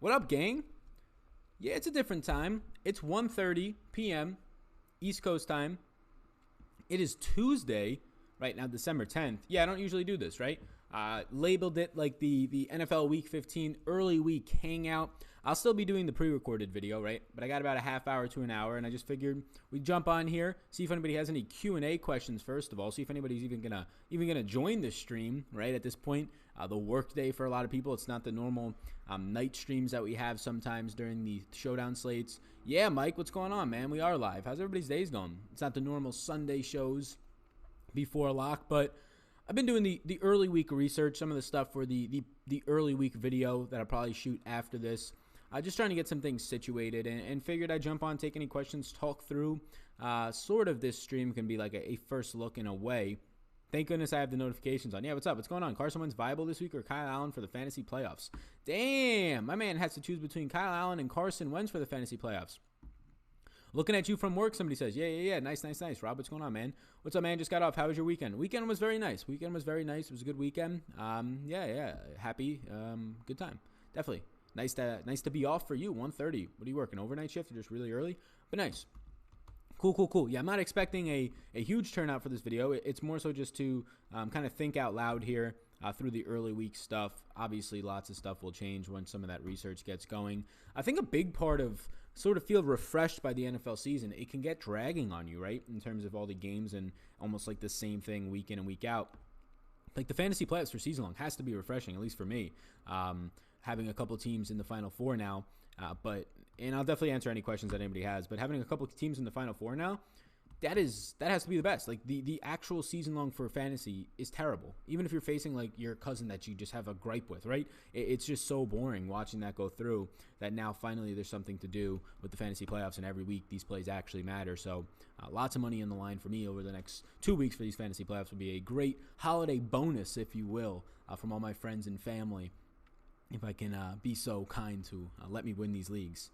What up, gang? Yeah, it's a different time. It's 1:30 p.m. East Coast time. It is Tuesday, right now, December 10th. Yeah, I don't usually do this, right? Labeled it like the NFL Week 15 early week hangout. I'll still be doing the pre-recorded video, right? But I got about a half hour to an hour, and I just figured we'd jump on here, see if anybody has any Q&A questions first of all, see if anybody's even gonna join the stream, right? At this point, the work day for a lot of people. It's not the normal night streams that we have sometimes during the showdown slates. Yeah, Mike, what's going on, man? We are live. How's everybody's days going? It's not the normal Sunday shows before lock, but I've been doing the early week research, some of the stuff for the early week video that I'll probably shoot after this. Just trying to get some things situated and figured I'd jump on, take any questions, talk through. Sort of this stream can be like a first look in a way. Thank goodness I have the notifications on. Yeah, what's up? What's going on? Carson Wentz viable this week or Kyle Allen for the fantasy playoffs? Damn, my man has to choose between Kyle Allen and Carson Wentz for the fantasy playoffs. Looking at you from work, somebody says, yeah. Nice. Rob, what's going on, man? What's up, man? Just got off. How was your weekend? Weekend was very nice. It was a good weekend. Yeah. Happy. Good time. Definitely. Nice to be off for you. 1:30. What are you working? Overnight shift or just really early? But nice. Cool. Yeah, I'm not expecting a huge turnout for this video. It's more so just to kind of think out loud here through the early week stuff. Obviously, lots of stuff will change when some of that research gets going. I think a big part of sort of feel refreshed by the NFL season, it can get dragging on you, right? In terms of all the games and almost like the same thing week in and week out. Like the fantasy playoffs for season long has to be refreshing, at least for me. Having a couple teams in the Final Four now, and I'll definitely answer any questions that anybody has, but having a couple teams in the Final Four now, that has to be the best. Like the actual season long for fantasy is terrible. Even if you're facing like your cousin that you just have a gripe with, right? It's just so boring watching that go through that now finally there's something to do with the fantasy playoffs, and every week these plays actually matter. So lots of money in the line for me over the next 2 weeks for these fantasy playoffs would be a great holiday bonus, if you will, from all my friends and family, if I can be so kind to let me win these leagues.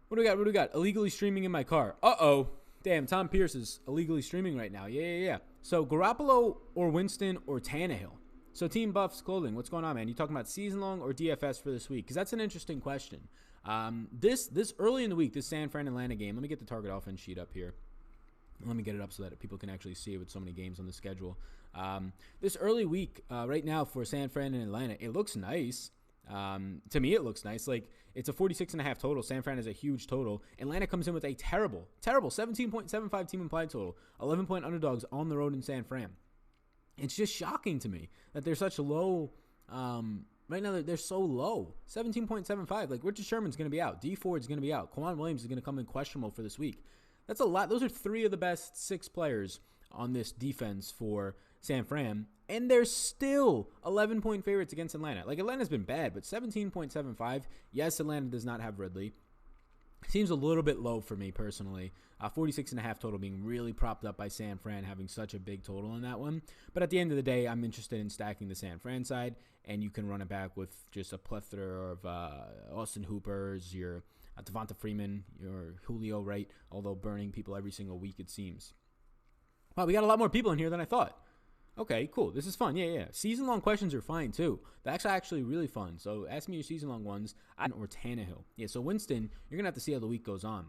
What do we got? Illegally streaming in my car. Uh-oh. Damn, Tom Pierce is illegally streaming right now. Yeah. So Garoppolo or Winston or Tannehill? So Team Buffs Clothing, what's going on, man? You talking about season long or DFS for this week? Because that's an interesting question. This early in the week, this San Fran Atlanta game, let me get the target offense sheet up here. Let me get it up so that people can actually see it with so many games on the schedule. This early week right now for San Fran and Atlanta, it looks nice. To me, it looks nice. Like, it's a 46.5 total. San Fran is a huge total. Atlanta comes in with a terrible 17.75 team implied total. 11-point underdogs on the road in San Fran. It's just shocking to me that they're such low. Right now, they're so low. 17.75. Like, Richard Sherman's going to be out. D Ford's going to be out. Kwan Williams is going to come in questionable for this week. That's a lot. Those are 3 of the best 6 players on this defense for San Fran, and they're still 11-point favorites against Atlanta. Like, Atlanta's been bad, but 17.75. Yes, Atlanta does not have Ridley. Seems a little bit low for me personally. 46.5 total being really propped up by San Fran having such a big total in that one. But at the end of the day, I'm interested in stacking the San Fran side, and you can run it back with just a plethora of Austin Hoopers, your Devonta Freeman, your Julio, right? Although burning people every single week, it seems. Wow, we got a lot more people in here than I thought. Okay, cool. This is fun. Yeah. Season-long questions are fine, too. That's actually really fun. So ask me your season-long ones. Or Tannehill. Yeah, so Winston, you're going to have to see how the week goes on.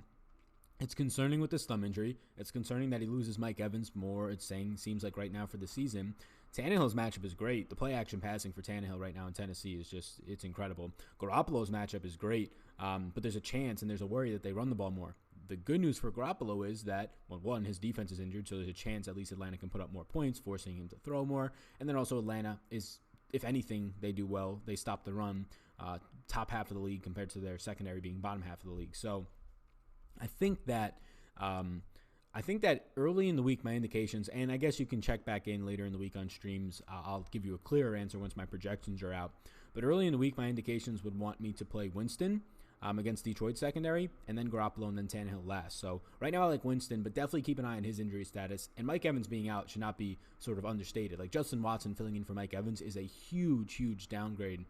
It's concerning with this thumb injury. It's concerning that he loses Mike Evans more, seems like right now for the season. Tannehill's matchup is great. The play-action passing for Tannehill right now in Tennessee is just, it's incredible. Garoppolo's matchup is great, but there's a chance and there's a worry that they run the ball more. The good news for Garoppolo is that, well, one, his defense is injured, so there's a chance at least Atlanta can put up more points, forcing him to throw more. And then also Atlanta is, if anything, they do well. They stop the run, top half of the league compared to their secondary being bottom half of the league. So I think that early in the week, my indications, and I guess you can check back in later in the week on streams. I'll give you a clearer answer once my projections are out. But early in the week, my indications would want me to play Winston against Detroit secondary, and then Garoppolo, and then Tannehill last. So right now I like Winston, but definitely keep an eye on his injury status. And Mike Evans being out should not be sort of understated. Like Justin Watson filling in for Mike Evans is a huge downgrade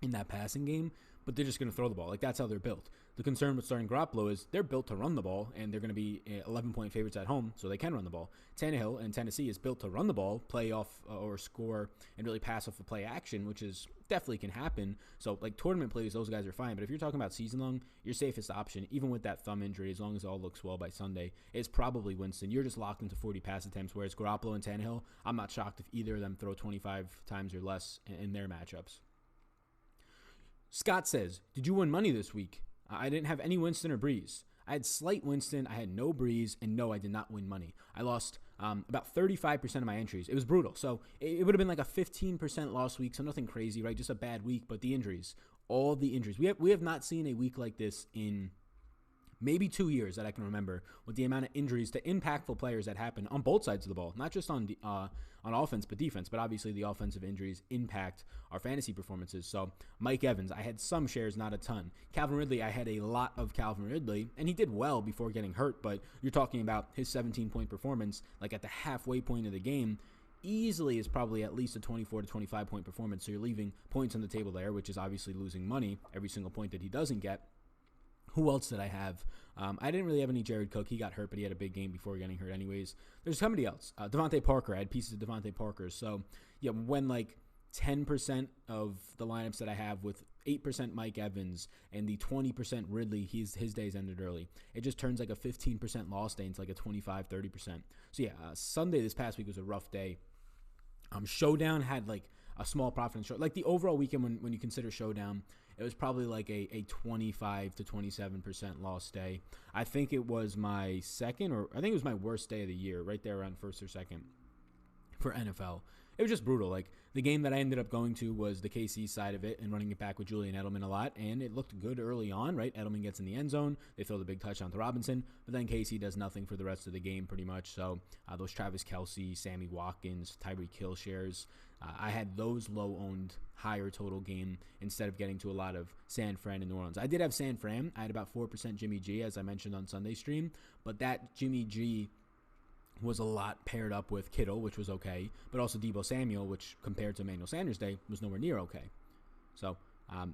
in that passing game, but they're just going to throw the ball. Like, that's how they're built. The concern with starting Garoppolo is they're built to run the ball, and they're going to be 11-point favorites at home, so they can run the ball. Tannehill and Tennessee is built to run the ball, play off or score, and really pass off the play action, which is definitely can happen. So, like, tournament plays, those guys are fine. But if you're talking about season long, your safest option, even with that thumb injury, as long as it all looks well by Sunday, is probably Winston. You're just locked into 40 pass attempts, whereas Garoppolo and Tannehill, I'm not shocked if either of them throw 25 times or less in their matchups. Scott says, did you win money this week? I didn't have any Winston or Breeze. I had slight Winston, I had no Breeze, and no, I did not win money. I lost about 35% of my entries. It was brutal. So it would have been like a 15% loss week, so nothing crazy, right? Just a bad week, but the injuries, all the injuries. We have not seen a week like this in maybe 2 years that I can remember, with the amount of injuries to impactful players that happen on both sides of the ball, not just on offense but defense. But obviously the offensive injuries impact our fantasy performances. So Mike Evans, I had some shares, not a ton. Calvin Ridley, I had a lot of Calvin Ridley, and he did well before getting hurt. But you're talking about his 17-point performance, like at the halfway point of the game, easily is probably at least a 24 to 25 point performance. So you're leaving points on the table there, which is obviously losing money every single point that he doesn't get. Who else did I have? I didn't really have any Jared Cook. He got hurt, but he had a big game before getting hurt anyways. There's somebody else. Devontae Parker. I had pieces of Devontae Parker. So, yeah, when like 10% of the lineups that I have with 8% Mike Evans and the 20% Ridley, his days ended early. It just turns like a 15% loss day into like a 25-30%. So, yeah, Sunday this past week was a rough day. Showdown had like a small profit in short. Like the overall weekend when you consider Showdown, it was probably like a 25 to 27% loss day. I think it was my second, or I think it was my worst day of the year, right there around first or second for NFL. It was just brutal. Like the game that I ended up going to was the KC side of it and running it back with Julian Edelman a lot, and it looked good early on, right? Edelman gets in the end zone. They throw the big touchdown to Robinson, but then KC does nothing for the rest of the game pretty much. So those Travis Kelce, Sammy Watkins, Tyreek Hill shares, I had those low-owned, higher total game instead of getting to a lot of San Fran and New Orleans. I did have San Fran. I had about 4% Jimmy G, as I mentioned on Sunday stream, but that Jimmy G was a lot paired up with Kittle, which was okay, but also Deebo Samuel, which compared to Emmanuel Sanders' day was nowhere near okay. So,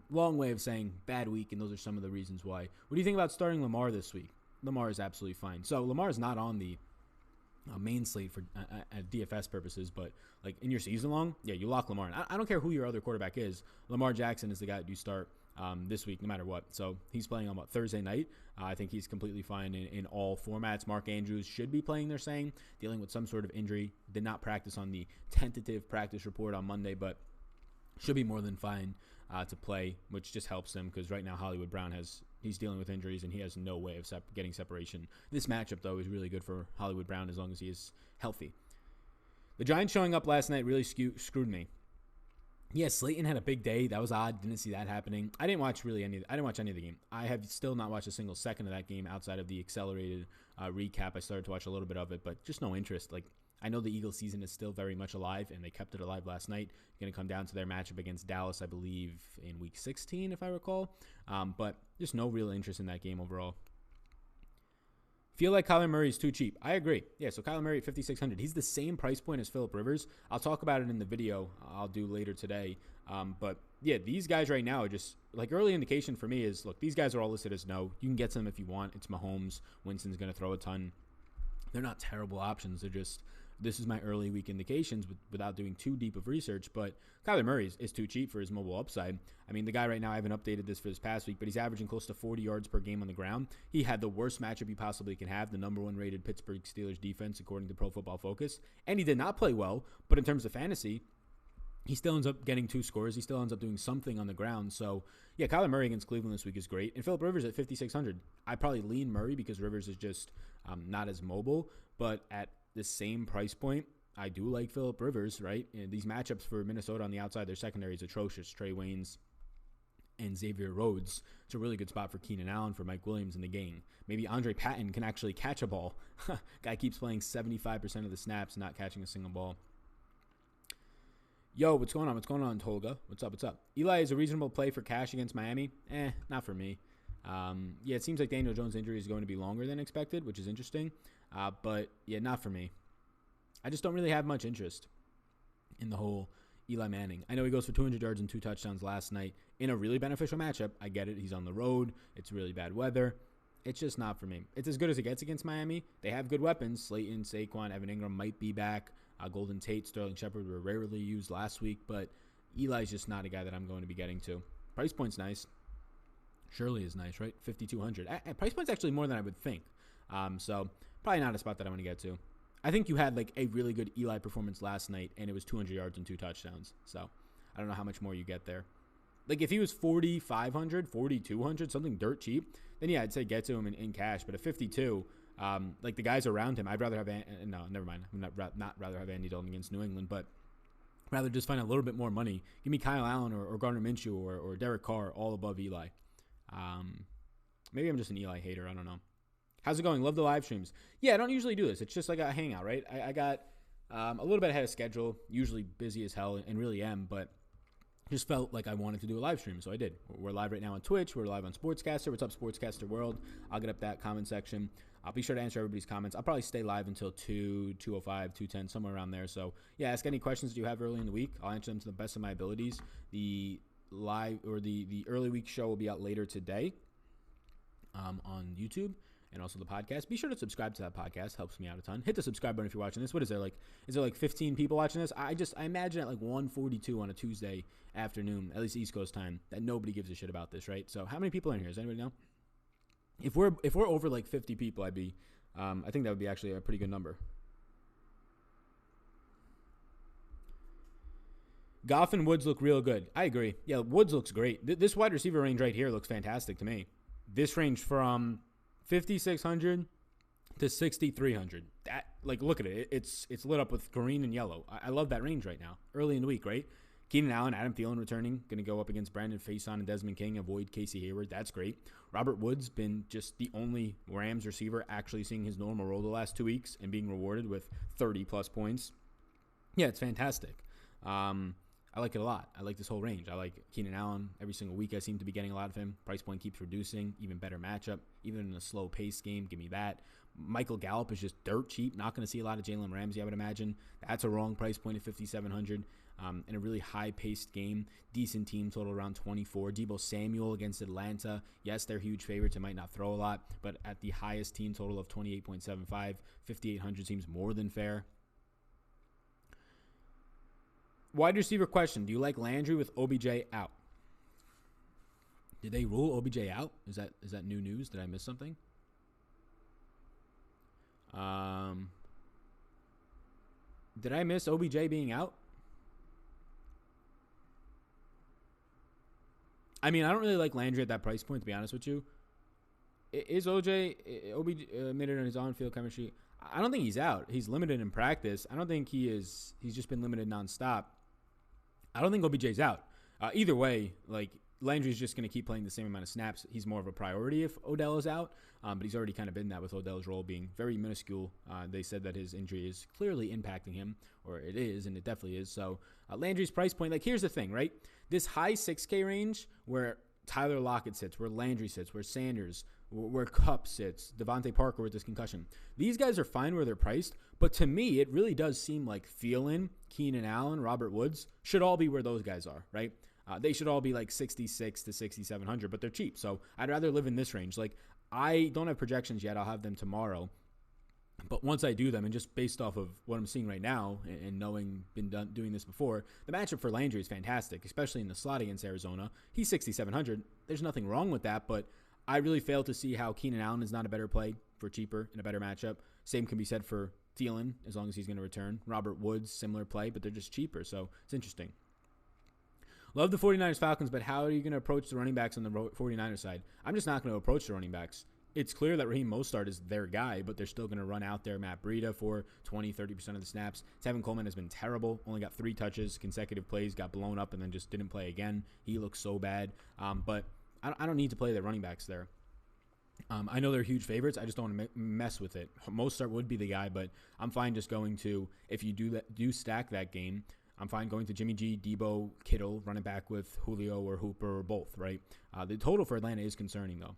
long way of saying bad week, and those are some of the reasons why. What do you think about starting Lamar this week? Lamar is absolutely fine. So Lamar is not on the main slate for DFS purposes, but like in your season long, yeah, you lock Lamar in. I don't care who your other quarterback is. Lamar Jackson is the guy that you start this week, no matter what. So he's playing on Thursday night. I think he's completely fine in all formats. Mark Andrews should be playing, they're saying, dealing with some sort of injury. Did not practice on the tentative practice report on Monday, but should be more than fine to play, which just helps him because right now Hollywood Brown he's dealing with injuries and he has no way of getting separation. This matchup, though, is really good for Hollywood Brown as long as he is healthy. The Giants showing up last night really screwed me. Yeah, Slayton had a big day. That was odd. Didn't see that happening. I didn't watch any of the game. I have still not watched a single second of that game outside of the accelerated recap. I started to watch a little bit of it, but just no interest. Like, I know the Eagles season is still very much alive, and they kept it alive last night. Going to come down to their matchup against Dallas, I believe, in Week 16, if I recall. But just no real interest in that game overall. Feel like Kyler Murray is too cheap. I agree. Yeah, so Kyler Murray at $5,600. He's the same price point as Phillip Rivers. I'll talk about it in the video I'll do later today. But, yeah, these guys right now are just, like, early indication for me is, look, these guys are all listed as no. You can get to them if you want. It's Mahomes. Winston's going to throw a ton. They're not terrible options. They're just, this is my early week indications without doing too deep of research. But Kyler Murray is too cheap for his mobile upside. I mean, the guy right now, I haven't updated this for this past week, but he's averaging close to 40 yards per game on the ground. He had the worst matchup he possibly can have, the number 1 rated Pittsburgh Steelers defense, according to Pro Football Focus. And he did not play well, but in terms of fantasy, he still ends up getting 2 scores. He still ends up doing something on the ground. So, yeah, Kyler Murray against Cleveland this week is great. And Phillip Rivers at $5,600. I probably lean Murray because Rivers is just not as mobile. But at the same price point, I do like Phillip Rivers, right? And these matchups for Minnesota on the outside, their secondary is atrocious. Trey Waynes and Xavier Rhodes. It's a really good spot for Keenan Allen, for Mike Williams in the game. Maybe Andre Patton can actually catch a ball. Guy keeps playing 75% of the snaps, not catching a single ball. Yo, what's going on? What's going on, Tolga? What's up? Eli is a reasonable play for cash against Miami? Not for me. Yeah, it seems like Daniel Jones' injury is going to be longer than expected, which is interesting. But, yeah, not for me. I just don't really have much interest in the whole Eli Manning. I know he goes for 200 yards and 2 touchdowns last night in a really beneficial matchup. I get it. He's on the road. It's really bad weather. It's just not for me. It's as good as it gets against Miami. They have good weapons. Slayton, Saquon, Evan Ingram might be back. Golden Tate, Sterling Shepard were rarely used last week, but Eli's just not a guy that I'm going to be getting to. Price point's nice. Shirley is nice, right? 5,200. Price point's actually more than I would think. So probably not a spot that I'm going to get to. I think you had like a really good Eli performance last night, and it was 200 yards and 2 touchdowns. So I don't know how much more you get there. Like if he was 4,500, 4,200, something dirt cheap, then yeah, I'd say get to him in cash. But at 52, like the guys around him, I'd rather have no, never mind. I'm not rather have Andy Dalton against New England, but rather just find a little bit more money. Give me Kyle Allen or Gardner Minshew or Derek Carr all above Eli. Maybe I'm just an Eli hater. I don't know. How's it going? Love the live streams. Yeah, I don't usually do this. It's just like a hangout, right? I got a little bit ahead of schedule, usually busy as hell, and really am, but just felt like I wanted to do a live stream, so I did. We're live right now on Twitch. We're live on Sportscaster. What's up, Sportscaster World? I'll get up that comment section. I'll be sure to answer everybody's comments. I'll probably stay live until 2:05, 2:10, somewhere around there. So, yeah, ask any questions that you have early in the week. I'll answer them to the best of my abilities. The live or the early week show will be out later today on YouTube. And also the podcast. Be sure to subscribe to that podcast. Helps me out a ton. Hit the subscribe button if you're watching this. What is there like? Is there like 15 people watching this? I imagine at like 1:42 on a Tuesday afternoon, at least East Coast time, that nobody gives a shit about this, right? So how many people are in here? Does anybody know? If we're over like 50 people, I think that would be actually a pretty good number. Goff and Woods look real good. I agree. Yeah, Woods looks great. This wide receiver range right here looks fantastic to me. This range from 5,600 to 6,300. That, like, look at it. It's lit up with green and yellow. I love that range right now. Early in the week, right? Keenan Allen, Adam Thielen returning. Going to go up against Brandon Faison and Desmond King. Avoid Casey Hayward. That's great. Robert Woods been just the only Rams receiver actually seeing his normal role the last 2 weeks and being rewarded with 30-plus points. Yeah, it's fantastic. I like it a lot. I like this whole range. I like Keenan Allen. Every single week I seem to be getting a lot of him. Price point keeps reducing. Even better matchup. Even in a slow-paced game, give me that. Michael Gallup is just dirt cheap. Not going to see a lot of Jalen Ramsey, I would imagine. That's a wrong price point at 5,700. In a really high-paced game. Decent team total around 24. Deebo Samuel against Atlanta. Yes, they're huge favorites. It might not throw a lot. But at the highest team total of 28.75, 5,800 seems more than fair. Wide receiver question. Do you like Landry with OBJ out? Did they rule OBJ out? Is that new news? Did I miss something? Did I miss OBJ being out? I mean, I don't really like Landry at that price point, to be honest with you. Is OBJ limited on his on-field chemistry? I don't think he's out. He's limited in practice. I don't think he is. He's just been limited nonstop. I don't think OBJ's out. Either way, like, Landry's just going to keep playing the same amount of snaps. He's more of a priority if Odell is out, but he's already kind of been that with Odell's role being very minuscule. They said that his injury is clearly impacting him, or it is, and it definitely is. So Landry's price point, like, here's the thing, right? This high 6K range where Tyler Lockett sits, where Landry sits, where Sanders, where Kupp sits, Devontae Parker with this concussion. These guys are fine where they're priced, but to me, it really does seem like Thielen, Keenan Allen, Robert Woods should all be where those guys are, right? They should all be like 66 to 6,700, but they're cheap. So I'd rather live in this range. Like, I don't have projections yet. I'll have them tomorrow. But once I do them, and just based off of what I'm seeing right now and knowing doing this before, the matchup for Landry is fantastic, especially in the slot against Arizona. He's 6,700. There's nothing wrong with that, but I really fail to see how Keenan Allen is not a better play for cheaper in a better matchup. Same can be said for Thielen, as long as he's going to return. Robert Woods, similar play, but they're just cheaper, so it's interesting. Love the 49ers Falcons, but how are you going to approach the running backs on the 49ers side? I'm just not going to approach the running backs. It's clear that Raheem Mostert is their guy, but they're still going to run out there Matt Breida for 20, 30% of the snaps. Tevin Coleman has been terrible. Only got 3 touches, consecutive plays, got blown up, and then just didn't play again. He looks so bad. But I don't need to play the running backs there. I know they're huge favorites. I just don't want to mess with it. Mostert would be the guy, but I'm fine just going to, if you do stack that game, I'm fine going to Jimmy G, Debo, Kittle, running back with Julio or Hooper or both, right? The total for Atlanta is concerning, though.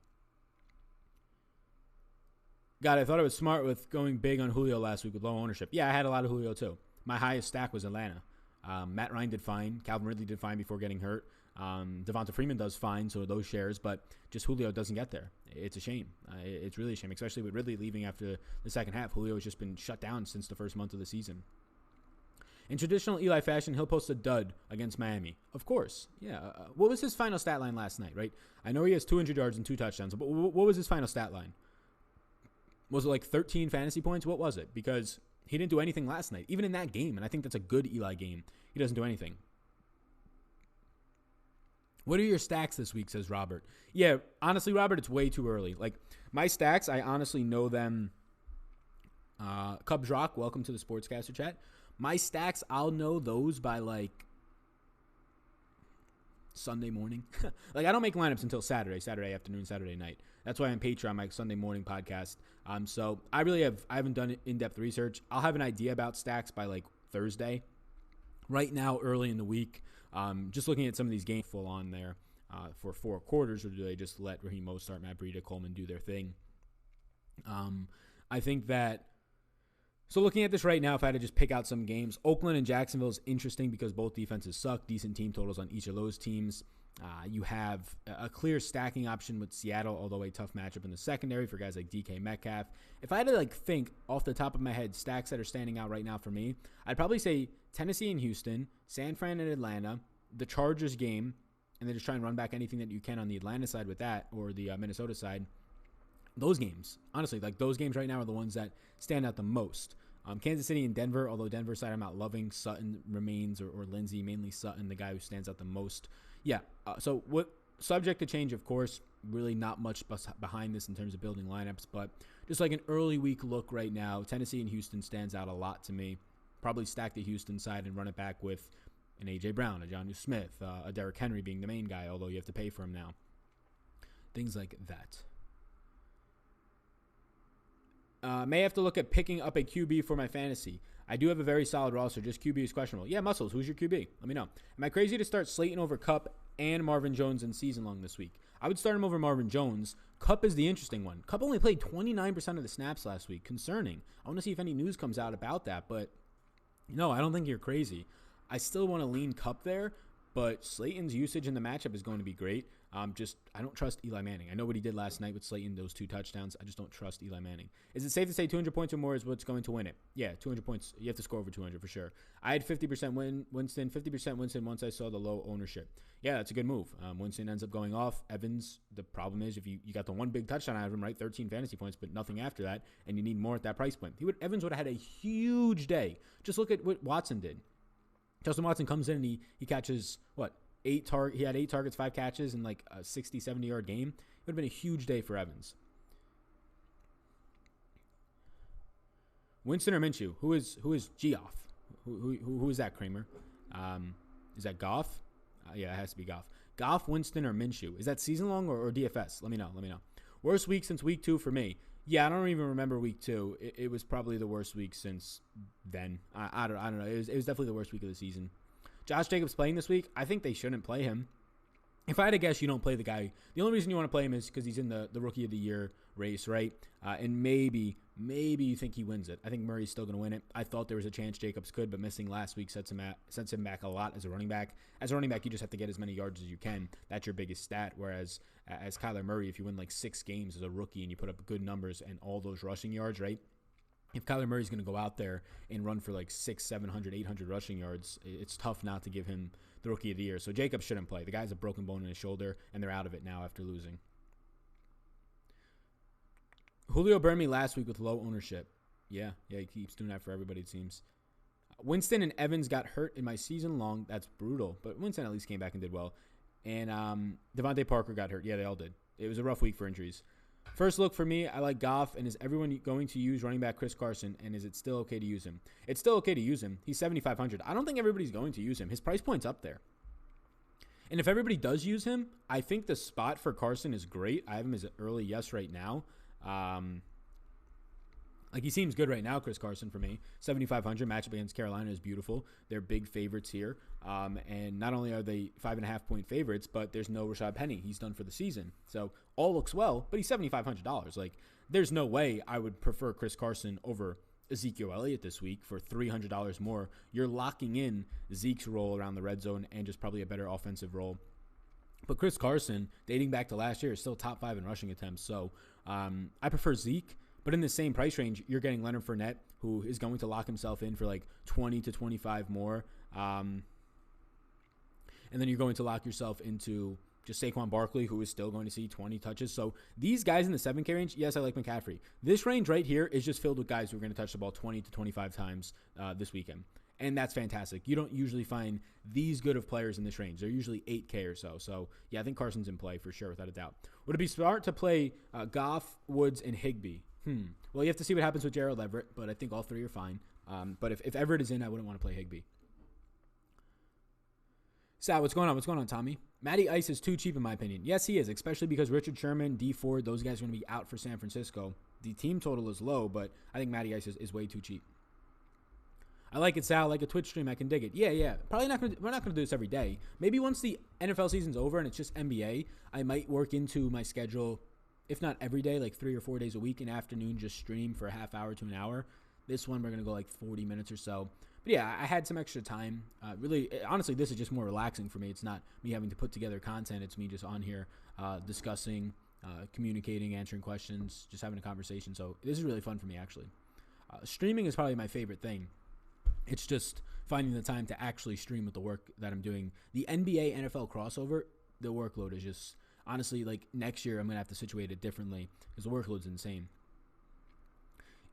God, I thought I was smart with going big on Julio last week with low ownership. Yeah, I had a lot of Julio, too. My highest stack was Atlanta. Matt Ryan did fine. Calvin Ridley did fine before getting hurt. Devonta Freeman does fine, so those shares, but just Julio doesn't get there. It's a shame. It's really a shame, especially with Ridley leaving after the second half. Julio has just been shut down since the first month of the season. In traditional Eli fashion, he'll post a dud against Miami. Of course. Yeah. What was his final stat line last night, right? I know he has 200 yards and 2 touchdowns, but what was his final stat line? Was it like 13 fantasy points? What was it? Because he didn't do anything last night, even in that game, and I think that's a good Eli game. He doesn't do anything. What are your stacks this week, says Robert. Yeah, honestly, Robert, it's way too early. Like, my stacks, I honestly know them. Cubs Rock, welcome to the Sportscaster chat. My stacks, I'll know those by, like, Sunday morning. Like, I don't make lineups until Saturday afternoon, Saturday night. That's why I'm Patreon, my Sunday morning podcast. So I haven't done in-depth research. I'll have an idea about stacks by, like, Thursday. Right now, early in the week, just looking at some of these games full on there for 4 quarters, or do they just let Raheem Mostert, Matt Breida, Coleman do their thing? I think that, so looking at this right now, if I had to just pick out some games, Oakland and Jacksonville is interesting because both defenses suck. Decent team totals on each of those teams. You have a clear stacking option with Seattle, although a tough matchup in the secondary for guys like DK Metcalf. If I had to like think off the top of my head, stacks that are standing out right now for me, I'd probably say Tennessee and Houston, San Fran and Atlanta, the Chargers game, and then just try and run back anything that you can on the Atlanta side with that, or the Minnesota side. Those games, honestly, like those games right now are the ones that stand out the most. Kansas City and Denver, although Denver side I'm not loving. Sutton remains, or Lindsey, mainly Sutton, the guy who stands out the most. Yeah, so what subject to change, of course, really not much behind this in terms of building lineups, but just like an early week look right now, Tennessee and Houston stands out a lot to me. Probably stack the Houston side and run it back with an A.J. Brown, a Jonnu Smith, a Derrick Henry being the main guy, although you have to pay for him now. Things like that. May have to look at picking up a QB for my fantasy. I do have a very solid roster. Just QB is questionable. Yeah, Muscles, who's your QB? Let me know. Am I crazy to start Slayton over Kupp and Marvin Jones in season long this week? I would start him over Marvin Jones. Kupp is the interesting one. Kupp only played 29% of the snaps last week. Concerning. I want to see if any news comes out about that, but no, I don't think you're crazy. I still want to lean Kupp there, but Slayton's usage in the matchup is going to be great. I don't trust Eli Manning. I know what he did last night with Slayton, those 2 touchdowns. I just don't trust Eli Manning. Is it safe to say 200 points or more is what's going to win it? Yeah, 200 points. You have to score over 200 for sure. I had 50% Winston, 50% Winston once I saw the low ownership. Yeah, that's a good move. Winston ends up going off. Evans, the problem is if you got the one big touchdown out of him, right? 13 fantasy points, but nothing after that, and you need more at that price point. Evans would have had a huge day. Just look at what Watson did. Justin Watson comes in and he catches, what? He had 8 targets, 5 catches in like a 60, 70-yard game. It would have been a huge day for Evans. Winston or Minshew? Who is Geoff? Who is that, Kramer? Is that Goff? Yeah, it has to be Goff. Goff, Winston, or Minshew? Is that season long or DFS? Let me know. Worst week since week 2 for me. Yeah, I don't even remember week 2. It was probably the worst week since then. I don't know. It was definitely the worst week of the season. Josh Jacobs playing this week. I think they shouldn't play him. If I had to guess, you don't play the guy. The only reason you want to play him is because he's in the Rookie of the Year race, right? And maybe you think he wins it. I think Murray's still going to win it. I thought there was a chance Jacobs could, but missing last week sets him back a lot as a running back. As a running back, you just have to get as many yards as you can. That's your biggest stat. Whereas as Kyler Murray, if you win like 6 games as a rookie and you put up good numbers and all those rushing yards, right? If Kyler Murray's going to go out there and run for like 600, 700, 800 rushing yards, it's tough not to give him the Rookie of the Year. So Jacobs shouldn't play. The guy's a broken bone in his shoulder, and they're out of it now after losing. Julio burned me last week with low ownership. Yeah, he keeps doing that for everybody, it seems. Winston and Evans got hurt in my season long. That's brutal, but Winston at least came back and did well. And Devontae Parker got hurt. Yeah, they all did. It was a rough week for injuries. First look for me, I like Goff, and is everyone going to use running back Chris Carson, and is it still okay to use him? It's still okay to use him. He's $7,500. I don't think everybody's going to use him. His price point's up there. And if everybody does use him, I think the spot for Carson is great. I have him as an early yes right now. He seems good right now, Chris Carson, for me. 7,500 matchup against Carolina is beautiful. They're big favorites here. And not only are they 5.5-point favorites, but there's no Rashad Penny. He's done for the season. So all looks well, but he's $7,500. Like, there's no way I would prefer Chris Carson over Ezekiel Elliott this week for $300 more, you're locking in Zeke's role around the red zone and just probably a better offensive role. But Chris Carson, dating back to last year, is still top 5 in rushing attempts. So I prefer Zeke. But in the same price range, you're getting Leonard Fournette, who is going to lock himself in for like 20 to 25 more. And then you're going to lock yourself into just Saquon Barkley, who is still going to see 20 touches. So these guys in the 7K range, yes, I like McCaffrey. This range right here is just filled with guys who are going to touch the ball 20 to 25 times this weekend. And that's fantastic. You don't usually find these good of players in this range. They're usually 8K or so. So, yeah, I think Carson's in play for sure, without a doubt. Would it be smart to play Goff, Woods, and Higbee? Well, you have to see what happens with Gerald Everett, but I think all three are fine. But if Everett is in, I wouldn't want to play Higbee. Sal, what's going on? What's going on, Tommy? Matty Ice is too cheap in my opinion. Yes, he is, especially because Richard Sherman, D Ford, those guys are going to be out for San Francisco. The team total is low, but I think Matty Ice is way too cheap. I like it, Sal. Like a Twitch stream, I can dig it. Yeah. Probably not. We're not going to do this every day. Maybe once the NFL season's over and it's just NBA, I might work into my schedule, if not every day, like 3 or 4 days a week, an afternoon, just stream for a half hour to an hour. This one, we're going to go like 40 minutes or so. But yeah, I had some extra time. Really, honestly, this is just more relaxing for me. It's not me having to put together content. It's me just on here discussing, communicating, answering questions, just having a conversation. So this is really fun for me, actually. Streaming is probably my favorite thing. It's just finding the time to actually stream with the work that I'm doing. The NBA NFL crossover, the workload is just, honestly, like next year I'm going to have to situate it differently because the workload's insane.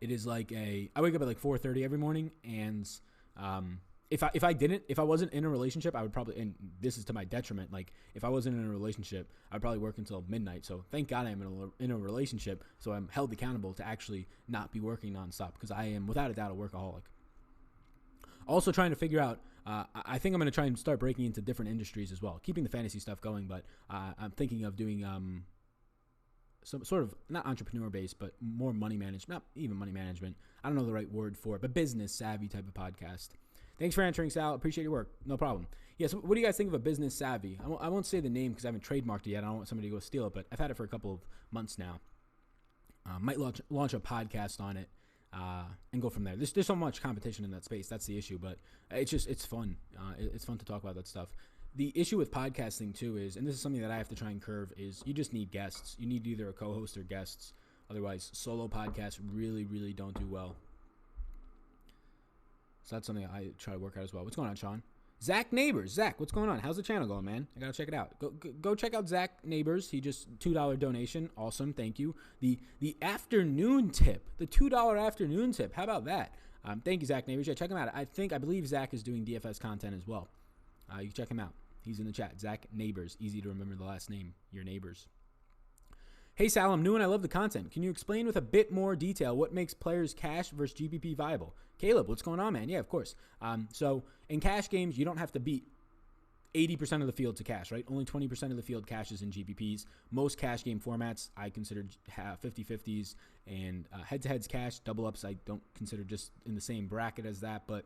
It is like I wake up at like 4:30 every morning, and if I wasn't in a relationship, I would probably, and this is to my detriment, like if I wasn't in a relationship, I'd probably work until midnight. So thank God I'm in a relationship, so I'm held accountable to actually not be working nonstop, because I am without a doubt a workaholic. Also trying to figure out, I think I'm going to try and start breaking into different industries as well, keeping the fantasy stuff going, but I'm thinking of doing some sort of, not entrepreneur based, but more money management, not even money management. I don't know the right word for it, but business savvy type of podcast. Thanks for answering, Sal. Appreciate your work. No problem. Yes. Yeah, so what do you guys think of a business savvy? I won't say the name because I haven't trademarked it yet. I don't want somebody to go steal it, but I've had it for a couple of months now. Might launch a podcast on it. And go from there. There's so much competition in that space. That's the issue, but it's fun. It's fun to talk about that stuff. The issue with podcasting too is, and this is something that I have to try and curve, is you just need guests. You need either a co-host or guests. Otherwise, solo podcasts really, really don't do well. So that's something I try to work out as well. What's going on, Sean? Zach Neighbors. Zach, what's going on? How's the channel going, man? I gotta check it out. Go check out Zach Neighbors. He just $2 donation. Awesome, thank you. The afternoon tip, the $2 afternoon tip. How about that? Thank you, Zach Neighbors. Yeah, check him out. I believe Zach is doing DFS content as well. You can check him out. He's in the chat. Zach Neighbors. Easy to remember the last name. Your neighbors. Hey, Sal, I'm new and I love the content. Can you explain with a bit more detail what makes players cash versus GPP viable? Caleb, what's going on, man? Yeah, of course. So in cash games, you don't have to beat 80% of the field to cash, right? Only 20% of the field cashes in GPPs. Most cash game formats, I consider 50-50s, and head-to-heads cash, double-ups, I don't consider just in the same bracket as that, but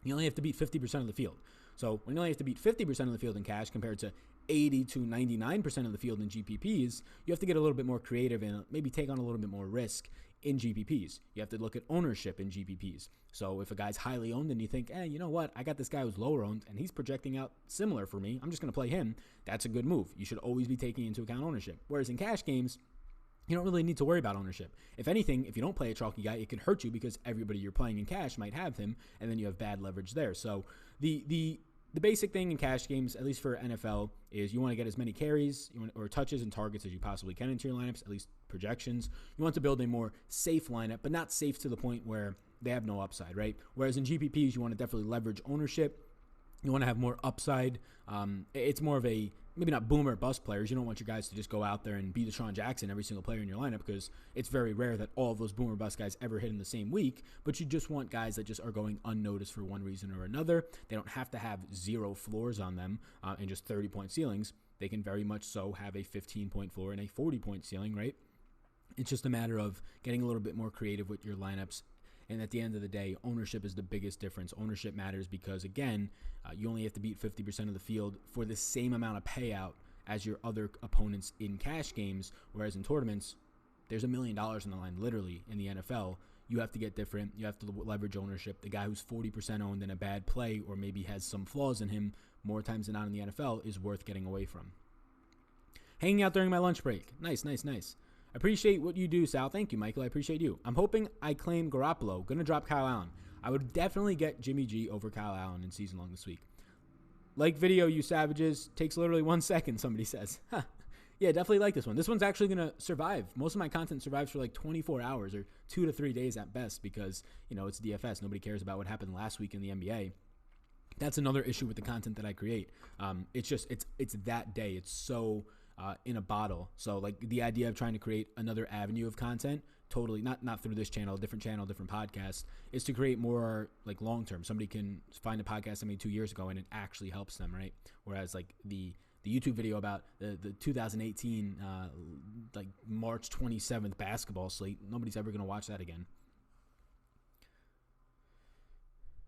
you only have to beat 50% of the field. So when you only have to beat 50% of the field in cash compared to 80 to 99% of the field in GPPs, you have to get a little bit more creative and maybe take on a little bit more risk in GPPs. You have to look at ownership in GPPs. So if a guy's highly owned and you think, you know what, I got this guy who's lower owned and he's projecting out similar for me, I'm just going to play him, that's a good move. You should always be taking into account ownership. Whereas in cash games, you don't really need to worry about ownership. If anything, if you don't play a chalky guy, it could hurt you because everybody you're playing in cash might have him, and then you have bad leverage there. So the basic thing in cash games, at least for NFL, is you want to get as many carries or touches and targets as you possibly can into your lineups, at least projections. You want to build a more safe lineup, but not safe to the point where they have no upside, right? Whereas in GPPs, you want to definitely leverage ownership. You want to have more upside. It's more of a, maybe not boomer or bust players. You don't want your guys to just go out there and be Deshaun Jackson every single player in your lineup, because it's very rare that all of those boomer bust guys ever hit in the same week. But you just want guys that just are going unnoticed for one reason or another. They don't have to have zero floors on them and just 30-point ceilings. They can very much so have a 15-point floor and a 40-point ceiling, right? It's just a matter of getting a little bit more creative with your lineups. And at the end of the day, ownership is the biggest difference. Ownership matters because, again, you only have to beat 50% of the field for the same amount of payout as your other opponents in cash games, whereas in tournaments, there's $1 million on the line, literally, in the NFL. you have to get different. You have to leverage ownership. The guy who's 40% owned in a bad play or maybe has some flaws in him more times than not in the NFL is worth getting away from. Hanging out during my lunch break. Nice. Appreciate what you do, Sal. Thank you, Michael. I appreciate you. I'm hoping I claim Garoppolo. Going to drop Kyle Allen. I would definitely get Jimmy G over Kyle Allen in season long this week. Like video, you savages. Takes literally 1 second, somebody says. Yeah, definitely like this one. This one's actually going to survive. Most of my content survives for like 24 hours or 2 to 3 days at best because, it's DFS. Nobody cares about what happened last week in the NBA. That's another issue with the content that I create. It's that day. It's so in a bottle. So like the idea of trying to create another avenue of content, totally not through this channel, different podcast, is to create more like long-term. Somebody can find a podcast I made 2 years ago and it actually helps them, right? Whereas like the YouTube video about the 2018 like March 27th basketball slate, nobody's ever going to watch that again.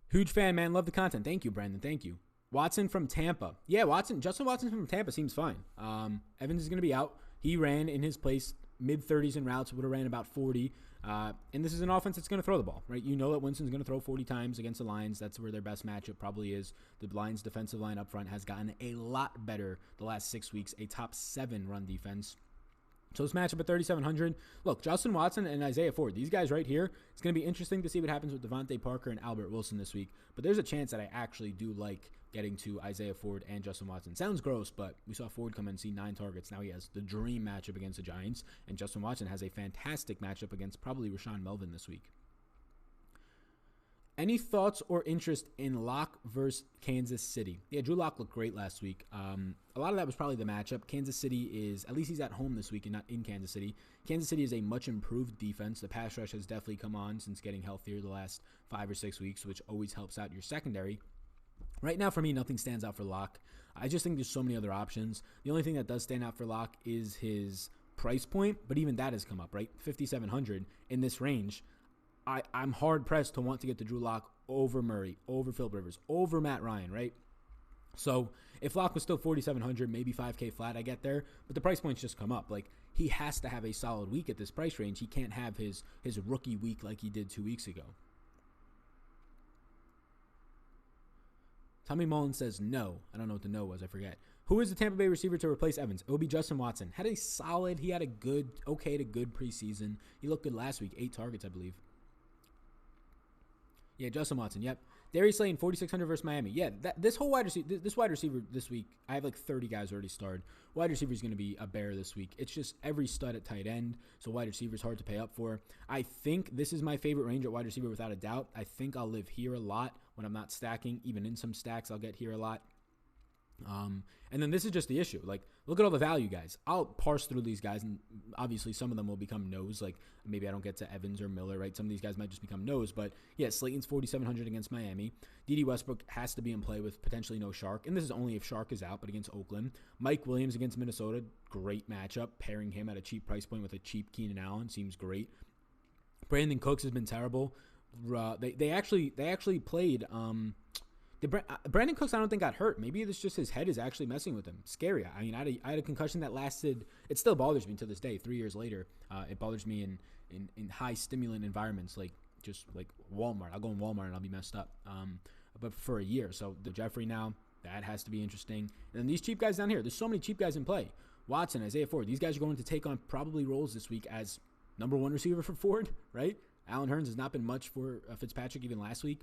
Huge fan, man. Love the content. Thank you, Brandon. Thank you. Watson from Tampa. Yeah, Justin Watson from Tampa seems fine. Evans is going to be out. He ran in his place mid-30s in routes, would have ran about 40. And this is an offense that's going to throw the ball, right? You know that Winston's going to throw 40 times against the Lions. That's where their best matchup probably is. The Lions' defensive line up front has gotten a lot better the last 6 weeks, a top 7 run defense. So this matchup at 3,700. Look, Justin Watson and Isaiah Ford, these guys right here, it's going to be interesting to see what happens with Devontae Parker and Albert Wilson this week. But there's a chance that I actually do like getting to Isaiah Ford and Justin Watson. Sounds gross, but we saw Ford come in and see 9 targets. Now he has the dream matchup against the Giants, and Justin Watson has a fantastic matchup against probably Rashawn Melvin this week. Any thoughts or interest in Locke versus Kansas City? Yeah, Drew Lock looked great last week. A lot of that was probably the matchup. Kansas City is, at least he's at home this week and not in Kansas City. Kansas City is a much improved defense. The pass rush has definitely come on since getting healthier the last 5 or 6 weeks, which always helps out your secondary. Right now, for me, nothing stands out for Locke. I just think there's so many other options. The only thing that does stand out for Locke is his price point, but even that has come up, right? 5,700 in this range. I'm hard-pressed to want to get the Drew Lock over Murray, over Philip Rivers, over Matt Ryan, right? So if Locke was still 4,700, maybe 5K flat, I get there. But the price points just come up. Like, he has to have a solid week at this price range. He can't have his rookie week like he did 2 weeks ago. Tommy Mullen says no. I don't know what the no was. I forget. Who is the Tampa Bay receiver to replace Evans? It will be Justin Watson. He had a good, okay to good preseason. He looked good last week. 8 targets, I believe. Yeah, Justin Watson. Yep. Darius Slayton, 4,600 versus Miami. Yeah, this wide receiver this week, I have like 30 guys already starred. Wide receiver is going to be a bear this week. It's just every stud at tight end, so wide receiver is hard to pay up for. I think this is my favorite range at wide receiver without a doubt. I think I'll live here a lot when I'm not stacking. Even in some stacks, I'll get here a lot. And then this is just the issue. Like, look at all the value guys. I'll parse through these guys, and obviously some of them will become no's. Like, maybe I don't get to Evans or Miller, right? Some of these guys might just become no's. But, yeah, Slayton's 4,700 against Miami. D.D. Westbrook has to be in play with potentially no Shark. And this is only if Shark is out, but against Oakland. Mike Williams against Minnesota, great matchup. Pairing him at a cheap price point with a cheap Keenan Allen seems great. Brandon Cooks has been terrible. They actually played... Brandon Cooks, I don't think got hurt. Maybe it's just his head is actually messing with him. Scary. I mean, I had a concussion that lasted. It still bothers me to this day. 3 years later, it bothers me in high stimulant environments, like just like Walmart. I'll go in Walmart and I'll be messed up. But for a year, so the Jeffrey now, that has to be interesting. And then these cheap guys down here. There's so many cheap guys in play. Watson, Isaiah Ford. These guys are going to take on probably roles this week as number 1 receiver for Ford, right? Allen Hurns has not been much for Fitzpatrick even last week.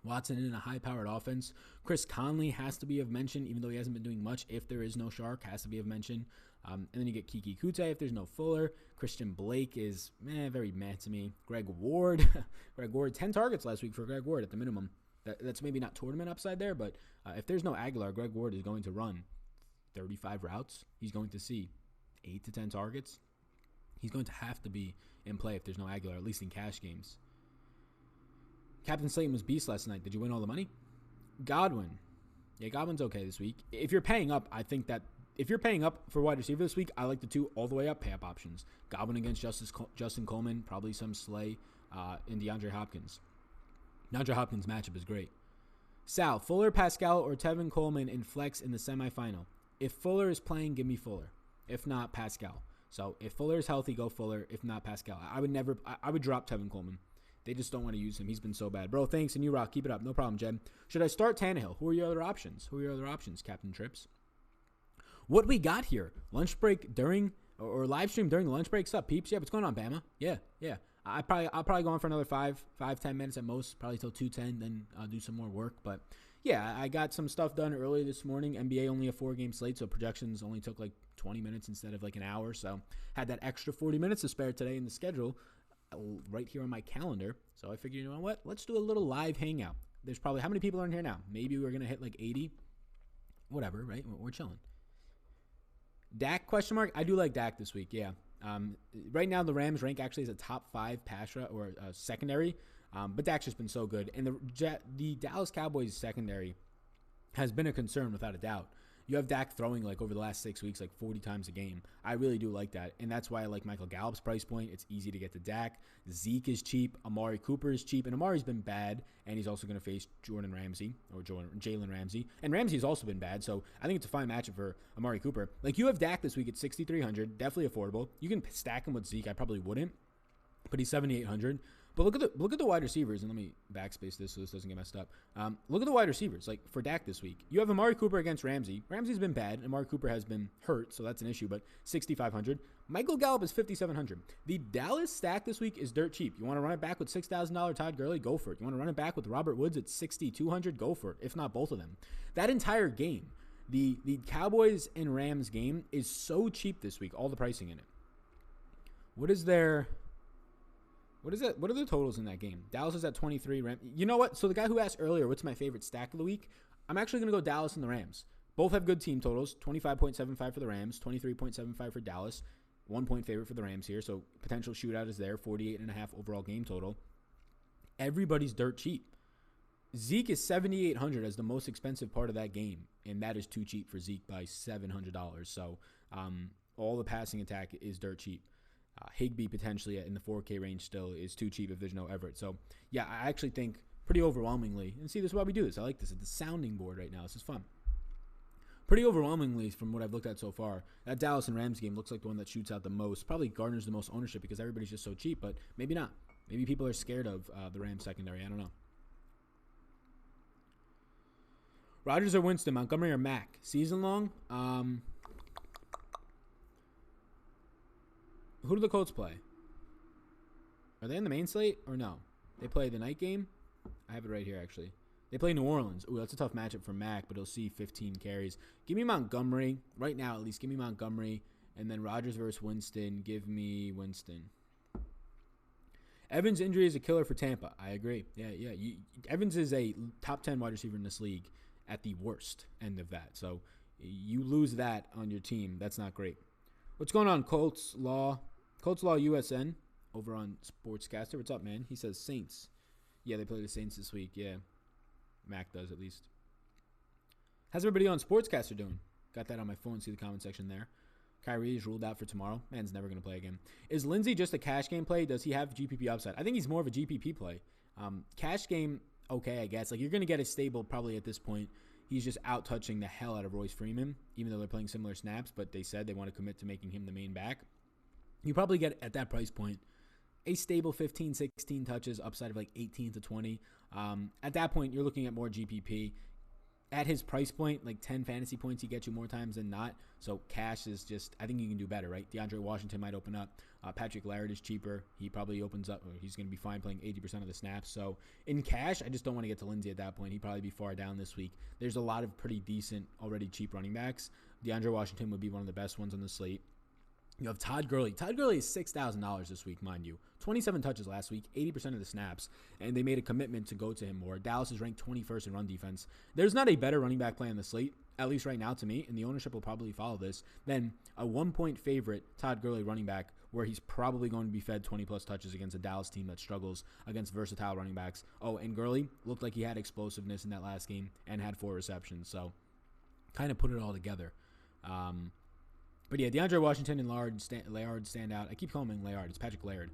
Watson in a high-powered offense. Chris Conley has to be of mention, even though he hasn't been doing much. If there is no Shark, has to be of mention. And then you get Kiki Kute if there's no Fuller. Christian Blake is very meh to me. Greg Ward. 10 targets last week for Greg Ward at the minimum. That's maybe not tournament upside there, but if there's no Aguilar, Greg Ward is going to run 35 routes. He's going to see 8 to 10 targets. He's going to have to be in play if there's no Aguilar, at least in cash games. Captain Slayton was beast last night. Did you win all the money? Godwin. Yeah, Godwin's okay this week. If you're paying up, I think that if you're paying up for wide receiver this week, I like the 2 all the way up pay-up options. Godwin against Justin Coleman, probably some Slay, and DeAndre Hopkins. DeAndre Hopkins' matchup is great. Sal, Fuller, Pascal, or Tevin Coleman in flex in the semifinal. If Fuller is playing, give me Fuller. If not, Pascal. So if Fuller is healthy, go Fuller. If not, Pascal. I would drop Tevin Coleman. They just don't want to use him. He's been so bad. Bro, thanks, and you rock. Keep it up. No problem, Jed. Should I start Tannehill? Who are your other options? Captain Trips? What we got here? Lunch break during or live stream during the lunch break? Sup, peeps? Yeah, what's going on, Bama? Yeah. I'll probably go on for another 5-10 minutes at most, probably till 2:10. Then I'll do some more work. But yeah, I got some stuff done early this morning. NBA only a 4-game slate, so projections only took like 20 minutes instead of like an hour. So had that extra 40 minutes to spare today in the schedule, right here on my calendar. So I figured, you know what? Let's do a little live hangout. There's probably, how many people are in here now? Maybe we're gonna hit like 80. Whatever, right? We're chilling. Dak ? I do like Dak this week. Yeah. Right now the Rams rank actually as a top 5 pass rush or secondary, but Dak's just been so good, and the Dallas Cowboys secondary has been a concern without a doubt. You have Dak throwing like over the last 6 weeks like 40 times a game. I really do like that, and that's why I like Michael Gallup's price point. It's easy to get to Dak. Zeke is cheap. Amari Cooper is cheap, and Amari's been bad, and he's also going to face Jalen Ramsey, and Ramsey's also been bad, so I think it's a fine matchup for Amari Cooper. Like, you have Dak this week at 6,300, definitely affordable. You can stack him with Zeke. I probably wouldn't, but he's 7,800. But look at the wide receivers, and let me backspace this so this doesn't get messed up. Look at the wide receivers, like for Dak this week. You have Amari Cooper against Ramsey. Ramsey's been bad, and Amari Cooper has been hurt, so that's an issue, but 6,500. Michael Gallup is 5,700. The Dallas stack this week is dirt cheap. You want to run it back with $6,000 Todd Gurley? Go for it. You want to run it back with Robert Woods at 6,200? Go for it, if not both of them. That entire game, the Cowboys and Rams game, is so cheap this week, all the pricing in it. What is it? What are the totals in that game? Dallas is at 23. You know what? So the guy who asked earlier, what's my favorite stack of the week? I'm actually going to go Dallas and the Rams. Both have good team totals. 25.75 for the Rams, 23.75 for Dallas. 1 point favorite for the Rams here. So potential shootout is there. 48.5 overall game total. Everybody's dirt cheap. Zeke is 7,800 as the most expensive part of that game, and that is too cheap for Zeke by $700. So all the passing attack is dirt cheap. Higbee potentially in the 4K range still is too cheap if there's no Everett. So, yeah, I actually think pretty overwhelmingly, and see, this is why we do this. I like this. It's a sounding board right now. This is fun. Pretty overwhelmingly, from what I've looked at so far, that Dallas and Rams game looks like the one that shoots out the most. Probably garners the most ownership because everybody's just so cheap, but maybe not. Maybe people are scared of the Rams secondary. I don't know. Rodgers or Winston, Montgomery or Mack? Season long? Who do the Colts play? Are they in the main slate or no? They play the night game? I have it right here, actually. They play New Orleans. Ooh, that's a tough matchup for Mack, but he'll see 15 carries. Give me Montgomery. Right now, at least, give me Montgomery. And then Rodgers versus Winston. Give me Winston. Evans' injury is a killer for Tampa. I agree. Yeah. Evans is a top 10 wide receiver in this league at the worst end of that. So you lose that on your team. That's not great. What's going on, Colts Law USN over on Sportscaster? What's up, man? He says Saints. Yeah, they play the Saints this week. Yeah, Mac does at least. How's everybody on Sportscaster doing? Got that on my phone. See the comment section there. Kyrie is ruled out for tomorrow. Man's never going to play again. Is Lindsey just a cash game play? Does he have GPP upside? I think he's more of a GPP play. Cash game, okay, I guess. Like, you're going to get a stable probably at this point. He's just out-touching the hell out of Royce Freeman, even though they're playing similar snaps, but they said they want to commit to making him the main back. You probably get, at that price point, a stable 15, 16 touches, upside of like 18 to 20. At that point, you're looking at more GPP. At his price point, like 10 fantasy points, he gets you more times than not. So cash is just, I think you can do better, right? DeAndre Washington might open up. Patrick Laird is cheaper. He probably opens up, or he's going to be fine playing 80% of the snaps. So in cash, I just don't want to get to Lindsey at that point. He'd probably be far down this week. There's a lot of pretty decent, already cheap running backs. DeAndre Washington would be one of the best ones on the slate. You have Todd Gurley. Todd Gurley is $6,000 this week, mind you. 27 touches last week, 80% of the snaps, and they made a commitment to go to him more. Dallas is ranked 21st in run defense. There's not a better running back play on the slate, at least right now to me, and the ownership will probably follow this, than a 1-point favorite Todd Gurley running back where he's probably going to be fed 20-plus touches against a Dallas team that struggles against versatile running backs. Oh, and Gurley looked like he had explosiveness in that last game and had 4 receptions, so kind of put it all together. But yeah, DeAndre Washington and Laird stand out. I keep calling him Laird. It's Patrick Laird.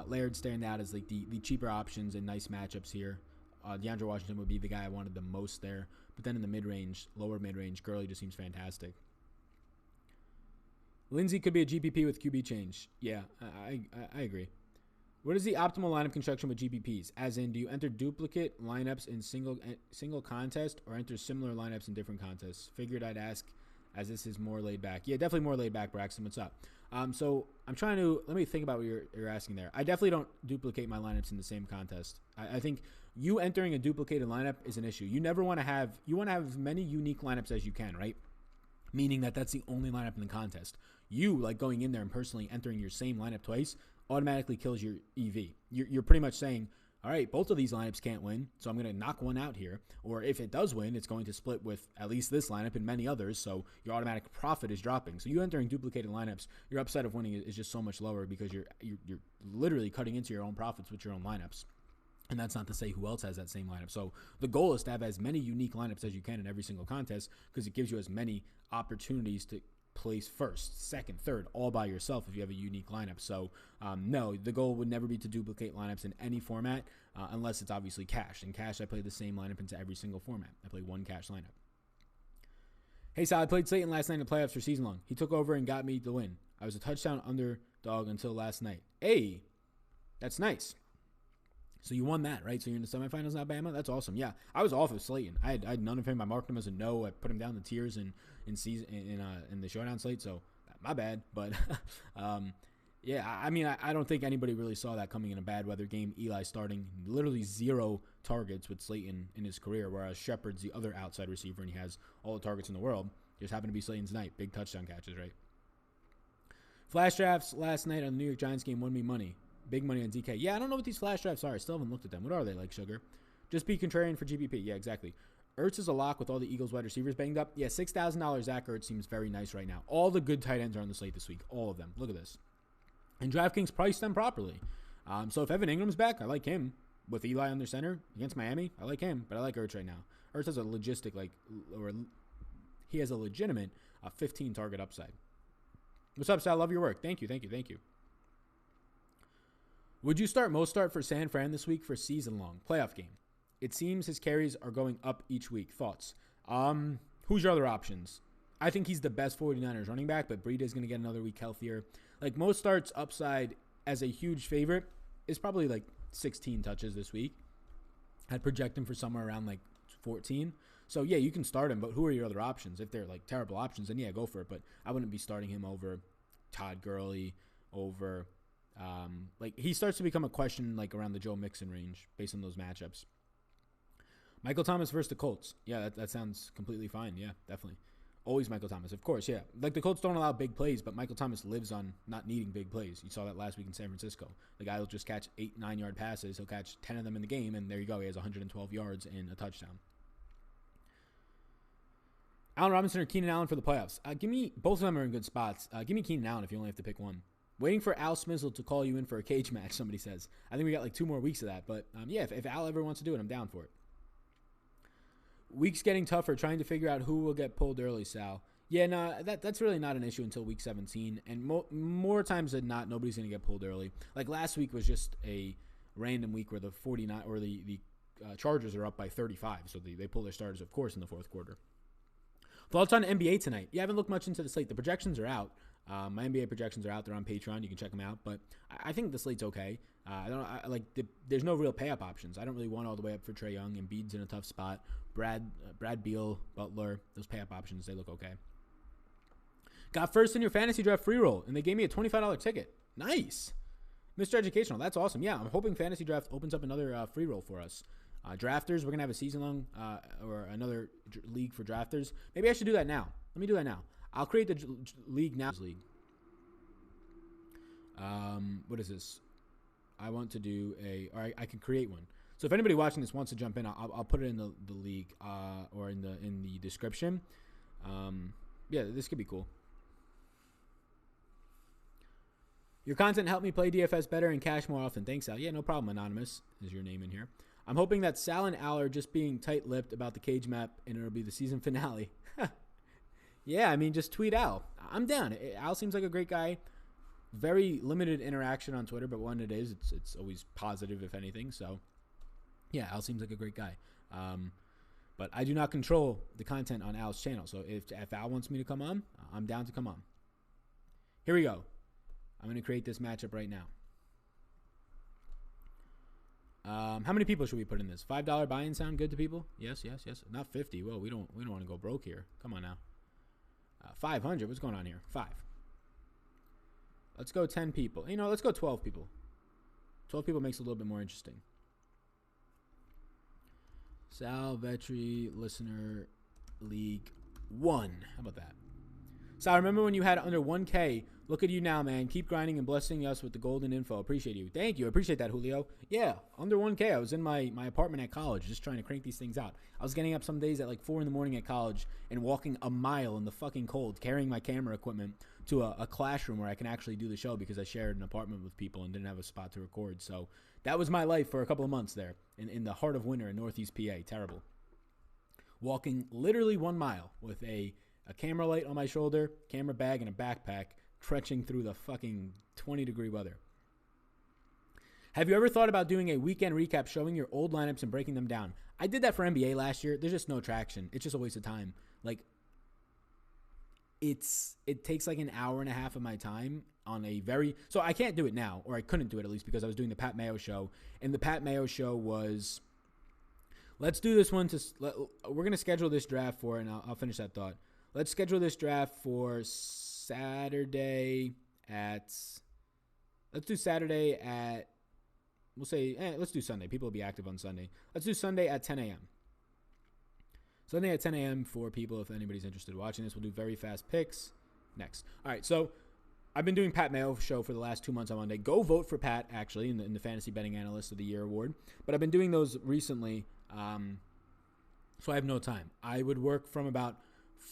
Laird stand out as like the cheaper options and nice matchups here. DeAndre Washington would be the guy I wanted the most there. But then in the mid-range, lower mid-range, Gurley just seems fantastic. Lindsey could be a GPP with QB change. Yeah, I agree. What is the optimal lineup construction with GPPs? As in, do you enter duplicate lineups in single contest or enter similar lineups in different contests? Figured I'd ask, as this is more laid back. Yeah, definitely more laid back, Braxton. What's up? So I'm trying to, let me think about what you're asking there. I definitely don't duplicate my lineups in the same contest. I think you entering a duplicated lineup is an issue. You never want to have, you want to have as many unique lineups as you can, right? Meaning that that's the only lineup in the contest. You, like going in there and personally entering your same lineup twice, automatically kills your EV. You're pretty much saying, all right, both of these lineups can't win, so I'm going to knock one out here. Or if it does win, it's going to split with at least this lineup and many others, so your automatic profit is dropping. So you entering duplicated lineups, your upside of winning is just so much lower because you're literally cutting into your own profits with your own lineups. And that's not to say who else has that same lineup. So the goal is to have as many unique lineups as you can in every single contest because it gives you as many opportunities to place first, second, third, all by yourself if you have a unique lineup. So no, the goal would never be to duplicate lineups in any format unless it's obviously cash. In cash, I play the same lineup into every single format. I play one cash lineup. Hey, Sal, I played Slayton last night in the playoffs for season long. He took over and got me the win. I was a touchdown underdog until last night. Hey, that's nice. So you won that, right? So you're in the semifinals now, Bama? That's awesome. Yeah, I was off of Slayton. I had none of him. I marked him as a no. I put him down the tiers in the showdown slate. So my bad. But yeah, I mean, I don't think anybody really saw that coming in a bad weather game. Eli starting literally 0 targets with Slayton in his career, whereas Shepard's the other outside receiver and he has all the targets in the world. Just happened to be Slayton's night. Big touchdown catches, right? Flash drafts last night on the New York Giants game won me money. Big money on DK. Yeah, I don't know what these flash drafts are. I still haven't looked at them. What are they like, Sugar? Just be contrarian for GPP. Yeah, exactly. Ertz is a lock with all the Eagles wide receivers banged up. Yeah, $6,000 Zach Ertz seems very nice right now. All the good tight ends are on the slate this week. All of them. Look at this. And Draftkings priced them properly. So if Evan Ingram's back, I like him. With Eli under center against Miami, I like him. But I like Ertz right now. Ertz has a he has a legitimate 15 target upside. What's up, Sal? I love your work. Thank you. Would you start Mostart for San Fran this week for season-long playoff game? It seems his carries are going up each week. Thoughts? Who's your other options? I think he's the best 49ers running back, but Breida is going to get another week healthier. Like Mostart's upside as a huge favorite is probably like 16 touches this week. I'd project him for somewhere around like 14. So, yeah, you can start him, but who are your other options? If they're like terrible options, then yeah, go for it. But I wouldn't be starting him over Todd Gurley, over... like he starts to become a question like around the Joe Mixon range based on those matchups. Michael Thomas versus the Colts. Yeah, that sounds completely fine. Yeah, definitely. Always Michael Thomas, of course. Yeah, like the Colts don't allow big plays, but Michael Thomas lives on not needing big plays. You saw that last week in San Francisco. The guy will just catch 8-9 yard passes. He'll catch 10 of them in the game, and there you go. He has 112 yards and a touchdown. Allen Robinson or Keenan Allen for the playoffs? Give me both of them are in good spots. Give me Keenan Allen if you only have to pick one. Waiting for Al Smizzle to call you in for a cage match, somebody says. I think we got like 2 more weeks of that. But, yeah, if Al ever wants to do it, I'm down for it. Weeks getting tougher, trying to figure out who will get pulled early, Sal. Yeah, no, that's really not an issue until week 17. And more times than not, nobody's going to get pulled early. Like last week was just a random week where the 49 or the Chargers are up by 35. So they pull their starters, of course, in the fourth quarter. Thoughts on NBA tonight? You haven't looked much into the slate. The projections are out. My NBA projections are out there on Patreon. You can check them out. But I think the slate's okay. There's no real pay-up options. I don't really want all the way up for Trae Young. Embiid's in a tough spot. Brad Beal, Butler, those pay-up options, they look okay. Got first in your fantasy draft free roll, and they gave me a $25 ticket. Nice. Mr. Educational, that's awesome. Yeah, I'm hoping fantasy draft opens up another free roll for us. Drafters, we're going to have a season-long or another league for drafters. Maybe I should do that now. Let me do that now. I'll create the league now. What is this? I want to do I can create one. So if anybody watching this wants to jump in, I'll put it in the league or in the description. Yeah, this could be cool. Your content helped me play DFS better and cash more often. Thanks, Al. Yeah, no problem. Anonymous is your name in here. I'm hoping that Sal and Al are just being tight-lipped about the cage map, and it'll be the season finale. Yeah, I mean, just tweet Al. I'm down. Al seems like a great guy. Very limited interaction on Twitter, but when it is, it's always positive, if anything. So, yeah, Al seems like a great guy. But I do not control the content on Al's channel. So if Al wants me to come on, I'm down to come on. Here we go. I'm going to create this matchup right now. How many people should we put in this? $5 buy-in sound good to people? Yes. Not 50. Well, we don't want to go broke here. Come on now. 500. What's going on here? 5. Let's go 10 people. Let's go 12 people. 12 people makes it a little bit more interesting. Sal Vetri Listener League 1. How about that? Sal, remember when you had under 1K? Look at you now, man. Keep grinding and blessing us with the golden info. Appreciate you. Thank you. I appreciate that, Julio. Yeah, under 1K. I was in my apartment at college just trying to crank these things out. I was getting up some days at like 4 in the morning at college and walking a mile in the fucking cold, carrying my camera equipment to a classroom where I can actually do the show because I shared an apartment with people and didn't have a spot to record. So that was my life for a couple of months there in the heart of winter in Northeast PA. Terrible. Walking literally 1 mile with a camera light on my shoulder, camera bag, and a backpack, trekking through the fucking 20-degree weather. Have you ever thought about doing a weekend recap showing your old lineups and breaking them down? I did that for NBA last year. There's just no traction. It's just a waste of time. Like, it takes like an hour and a half of my time on a so I can't do it now, or I couldn't do it at least because I was doing the Pat Mayo show, and the Pat Mayo show was, let's do this one we're going to schedule this draft for, and I'll finish that thought. Let's schedule this draft for Saturday let's do Saturday at, we'll say, let's do Sunday. People will be active on Sunday. Let's do Sunday at 10 a.m. Sunday at 10 a.m. for people, if anybody's interested in watching this. We'll do very fast picks next. All right, so I've been doing Pat Mayo show for the last 2 months on Monday. Go vote for Pat, actually, in the Fantasy Betting Analyst of the Year award. But I've been doing those recently, so I have no time. I would work from about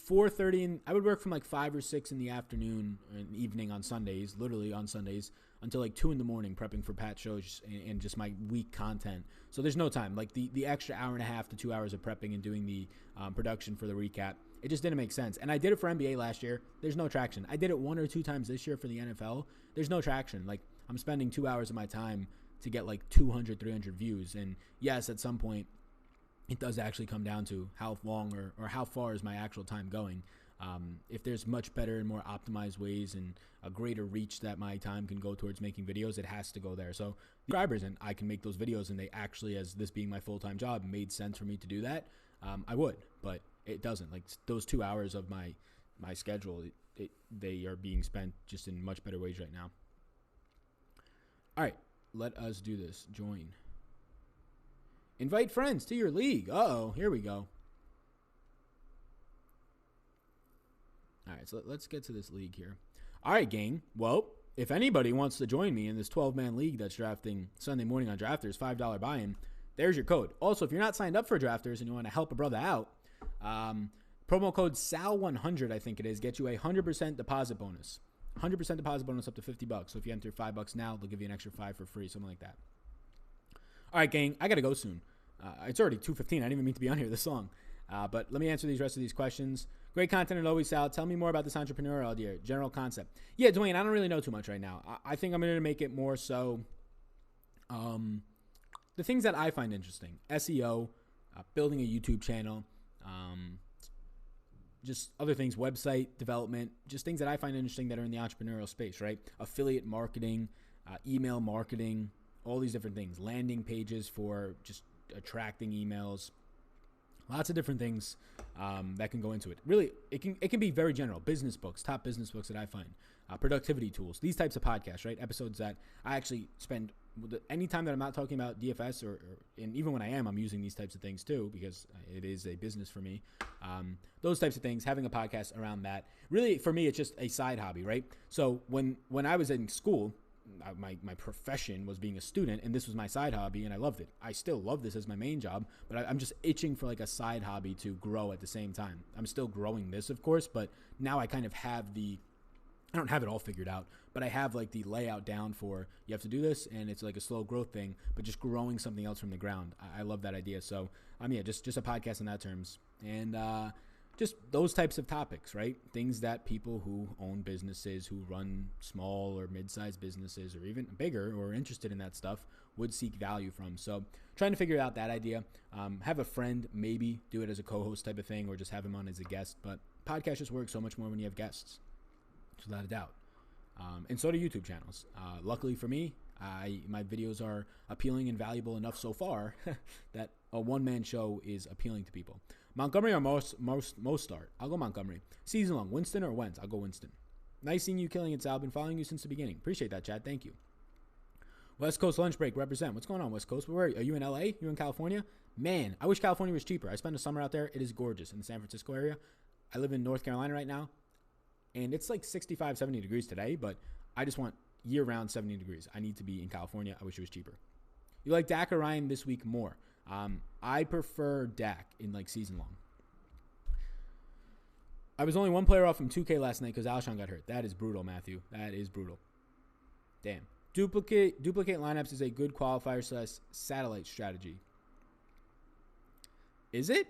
4:30, I would work from like 5 or 6 in the afternoon and evening on Sundays, literally on Sundays, until like 2 in the morning prepping for Pat shows and just my week content. So there's no time. Like the extra hour and a half to 2 hours of prepping and doing the production for the recap, it just didn't make sense. And I did it for NBA last year. There's no traction. I did it 1 or 2 times this year for the NFL. There's no traction. Like, I'm spending 2 hours of my time to get like 200, 300 views. And yes, at some point, it does actually come down to how long or how far is my actual time going. If there's much better and more optimized ways and a greater reach that my time can go towards making videos, it has to go there. So the subscribers, and I can make those videos, and they actually, as this being my full-time job, made sense for me to do that, I would. But it doesn't. Like, those 2 hours of my schedule, they are being spent just in much better ways right now. All right, let us do this. Join. Invite friends to your league. Uh-oh, here we go. All right, so let's get to this league here. All right, gang. Well, if anybody wants to join me in this 12-man league that's drafting Sunday morning on Drafters, $5 buy-in, there's your code. Also, if you're not signed up for Drafters and you want to help a brother out, promo code SAL100, I think it is, gets you a 100% deposit bonus. 100% deposit bonus up to $50. So if you enter $5 now, they'll give you an extra $5 for free, something like that. All right, gang, I got to go soon. It's already 2:15. I didn't even mean to be on here this long. But let me answer the rest of these questions. Great content as always, Sal. Tell me more about this entrepreneurial idea, general concept. Yeah, Dwayne, I don't really know too much right now. I think I'm going to make it more so the things that I find interesting. SEO, building a YouTube channel, just other things, website development, just things that I find interesting that are in the entrepreneurial space, right? Affiliate marketing, email marketing, all these different things. Landing pages for just attracting emails. Lots of different things that can go into it. Really, it can be very general. Business books, top business books that I find. Productivity tools. These types of podcasts, right? Episodes that I actually spend any time that I'm not talking about DFS and even when I am, I'm using these types of things too because it is a business for me. Those types of things, having a podcast around that. Really, for me, it's just a side hobby, right? So when I was in school, my profession was being a student, and this was my side hobby, and I loved it. I still love this as my main job, but I'm just itching for like a side hobby to grow at the same time. I'm still growing this, of course, but now I kind of have I don't have it all figured out, but I have like the layout down for you have to do this, and it's like a slow growth thing, but just growing something else from the ground. I love that idea. So yeah, just a podcast in that terms, and just those types of topics, right? Things that people who own businesses, who run small or mid-sized businesses or even bigger or interested in that stuff would seek value from. So trying to figure out that idea. Have a friend maybe do it as a co-host type of thing or just have him on as a guest. But podcast just works so much more when you have guests, without a doubt. And so do YouTube channels. Luckily for me, my videos are appealing and valuable enough so far that a one-man show is appealing to people. Montgomery or most start? I'll go Montgomery. Season long, Winston or Wentz? I'll go Winston. Nice seeing you killing it, Sal. Been following you since the beginning. Appreciate that, Chad. Thank you. West Coast lunch break, represent. What's going on, West Coast? Where are you? Are you in LA? You in California? Man, I wish California was cheaper. I spent a summer out there. It is gorgeous in the San Francisco area. I live in North Carolina right now, and it's like 65, 70 degrees today, but I just want year-round 70 degrees. I need to be in California. I wish it was cheaper. You like Dak or Ryan this week more? I prefer Dak in like season long. I was only one player off from 2K last night because Alshon got hurt. That is brutal, Matthew. That is brutal. Damn. Duplicate lineups is a good qualifier / satellite strategy. Is it?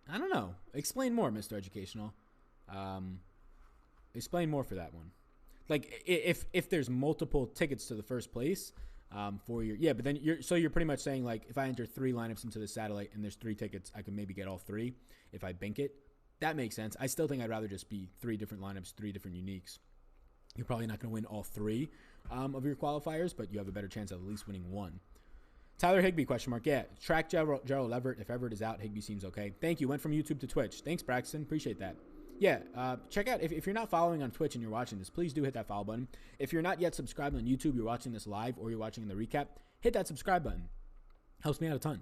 I don't know. Explain more, Mr. Educational. Explain more for that one. Like if there's multiple tickets to the first place for your but then you're pretty much saying like if I enter 3 lineups into the satellite and there's 3 tickets, I can maybe get all 3 if I bank it. That makes sense. I still think I'd rather just be 3 different lineups, 3 different uniques. You're probably not going to win all 3 of your qualifiers, but you have a better chance of at least winning 1. Tyler Higbee, ? Yeah, track Gerald Everett. If Everett is out, Higbee seems okay. Thank you. Went from YouTube to Twitch. Thanks, Braxton. Appreciate that. Yeah, check out, if you're not following on Twitch and you're watching this, please do hit that follow button. If you're not yet subscribed on YouTube, you're watching this live or you're watching in the recap, hit that subscribe button. Helps me out a ton.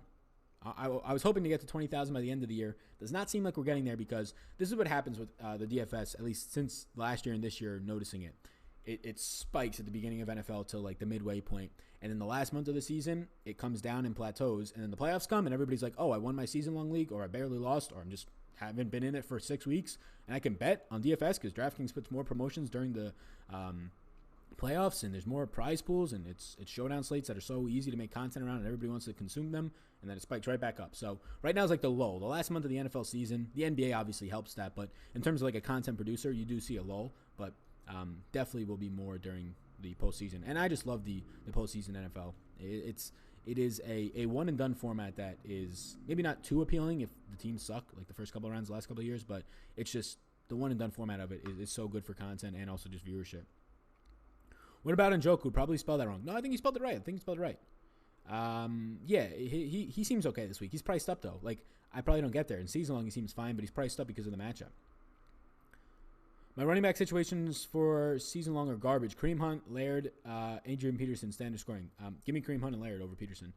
I was hoping to get to 20,000 by the end of the year. Does not seem like we're getting there because this is what happens with the DFS, at least since last year and this year, noticing it. It spikes at the beginning of NFL till like the midway point. And in the last month of the season, it comes down and plateaus. And then the playoffs come and everybody's like, oh, I won my season-long league, or I barely lost, or I'm just haven't been in it for 6 weeks. And I can bet on DFS because DraftKings puts more promotions during the playoffs, and there's more prize pools, and it's showdown slates that are so easy to make content around, and everybody wants to consume them, and then it spikes right back up. So right now is like the lull. The last month of the NFL season, the NBA obviously helps that, but in terms of like a content producer, you do see a lull, but definitely will be more during the postseason. And I just love the postseason NFL. It is a one and done format that is maybe not too appealing if the teams suck like the first couple of rounds the last couple of years, but it's just the one and done format of it is so good for content and also just viewership. What about Njoku? Probably spelled that wrong. No, I think he spelled it right. Yeah, he seems okay this week. He's priced up though. Like I probably don't get there. In season long he seems fine, but he's priced up because of the matchup. My running back situations for season long are garbage. Kareem Hunt, Laird, Adrian Peterson, standard scoring. Give me Kareem Hunt and Laird over Peterson,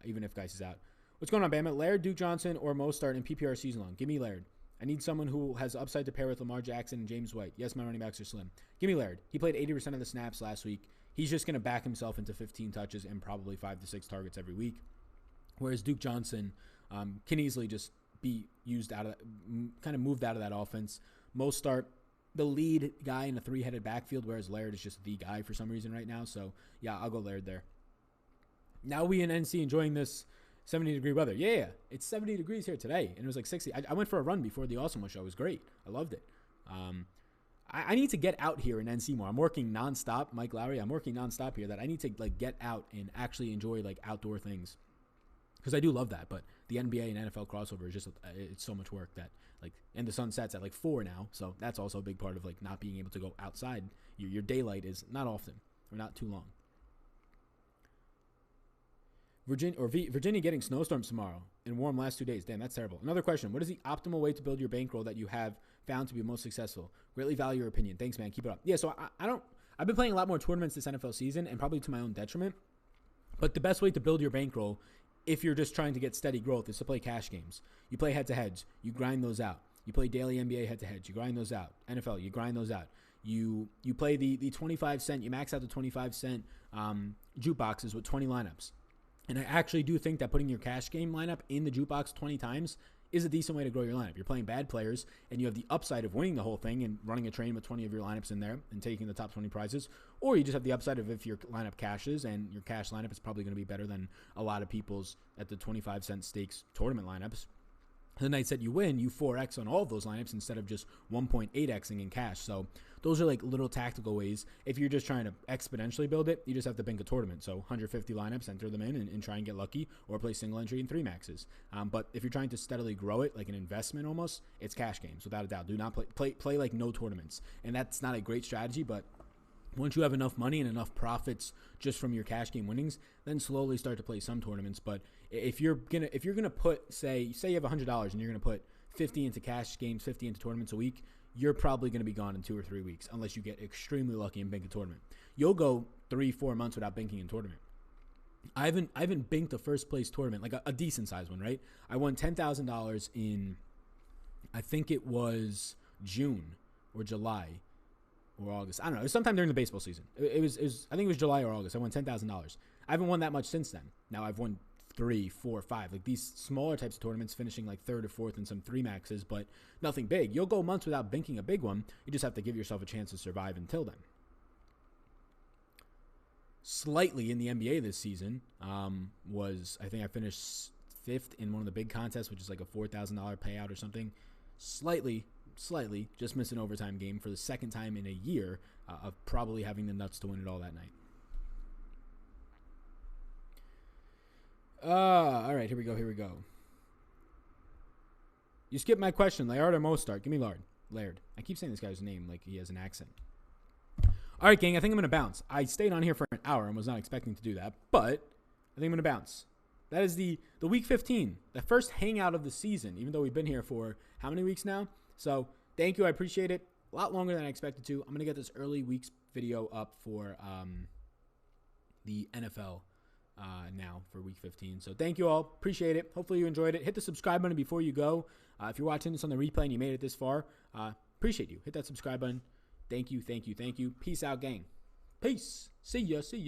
even if Geis is out. What's going on, Bama? Laird, Duke Johnson, or Mostert in PPR season long? Give me Laird. I need someone who has upside to pair with Lamar Jackson and James White. Yes, my running backs are slim. Give me Laird. He played 80% of the snaps last week. He's just going to back himself into 15 touches and probably 5 to 6 targets every week. Whereas Duke Johnson can easily just be used out of that, kind of moved out of that offense. Mostert, the lead guy in a 3-headed backfield, whereas Laird is just the guy for some reason right now. So, yeah, I'll go Laird there. Now we in NC enjoying this 70-degree weather. Yeah, it's 70 degrees here today, and it was like 60. I went for a run before the Awesome One show. It was great. I loved it. I need to get out here in NC more. I'm working nonstop, Mike Lowry. I'm working nonstop here that I need to like get out and actually enjoy like outdoor things because I do love that. But the NBA and NFL crossover is just it's so much work that like, and the sun sets at like 4 now, so that's also a big part of like not being able to go outside. Your daylight is not often or not too long. Virginia getting snowstorms tomorrow and warm last 2 days. Damn, that's terrible. Another question. What is the optimal way to build your bankroll that you have found to be most successful? Greatly value your opinion. Thanks, man. Keep it up. Yeah, so I've been playing a lot more tournaments this NFL season and probably to my own detriment. But the best way to build your bankroll, if you're just trying to get steady growth, is to play cash games. You play head-to-heads. You grind those out. You play daily NBA head-to-heads. You grind those out. NFL, you grind those out. You play the 25 cent. You max out the 25 cent jukeboxes with 20 lineups. And I actually do think that putting your cash game lineup in the jukebox 20 times is a decent way to grow your lineup. You're playing bad players, and you have the upside of winning the whole thing and running a train with 20 of your lineups in there and taking the top 20 prizes. Or you just have the upside of if your lineup cashes, and your cash lineup is probably going to be better than a lot of people's at the 25 cent stakes tournament lineups. The nights that you win, you 4x on all of those lineups instead of just 1.8xing in cash. So those are like little tactical ways. If you're just trying to exponentially build it, you just have to bank a tournament. So 150 lineups, enter them in and try and get lucky, or play single entry and 3 maxes. But if you're trying to steadily grow it, like an investment almost, it's cash games without a doubt. Do not play like no tournaments. And that's not a great strategy, but Once you have enough money and enough profits just from your cash game winnings, then slowly start to play some tournaments. But if you're gonna put, say you have $100 and you're gonna put 50 into cash games, 50 into tournaments a week, you're probably gonna be gone in 2 or 3 weeks unless you get extremely lucky and bank a tournament. You'll go 3-4 months without banking in tournament. I haven't banked a first place tournament, like a decent sized one, right? I won $10,000 in, I think it was June or July or August. I don't know. It was sometime during the baseball season. It was I think it was July or August. I won $10,000. I haven't won that much since then. Now I've won 3, 4, 5. Like these smaller types of tournaments, finishing like 3rd or 4th in some 3 maxes, but nothing big. You'll go months without banking a big one. You just have to give yourself a chance to survive until then. Slightly in the NBA this season was, I think I finished 5th in one of the big contests, which is like a $4,000 payout or something. Slightly, just missed an overtime game for the second time in a year of probably having the nuts to win it all that night. All right, here we go. You skipped my question, Laird or Mostart? Give me Laird. I keep saying this guy's name like he has an accent. All right, gang, I think I'm going to bounce. I stayed on here for an hour and was not expecting to do that, but I think I'm going to bounce. That is the Week 15, the first hangout of the season, even though we've been here for how many weeks now? So thank you. I appreciate it. A lot longer than I expected to. I'm going to get this early weeks video up for the NFL now for Week 15. So thank you all. Appreciate it. Hopefully you enjoyed it. Hit the subscribe button before you go. If you're watching this on the replay and you made it this far, appreciate you. Hit that subscribe button. Thank you. Peace out, gang. Peace. See ya.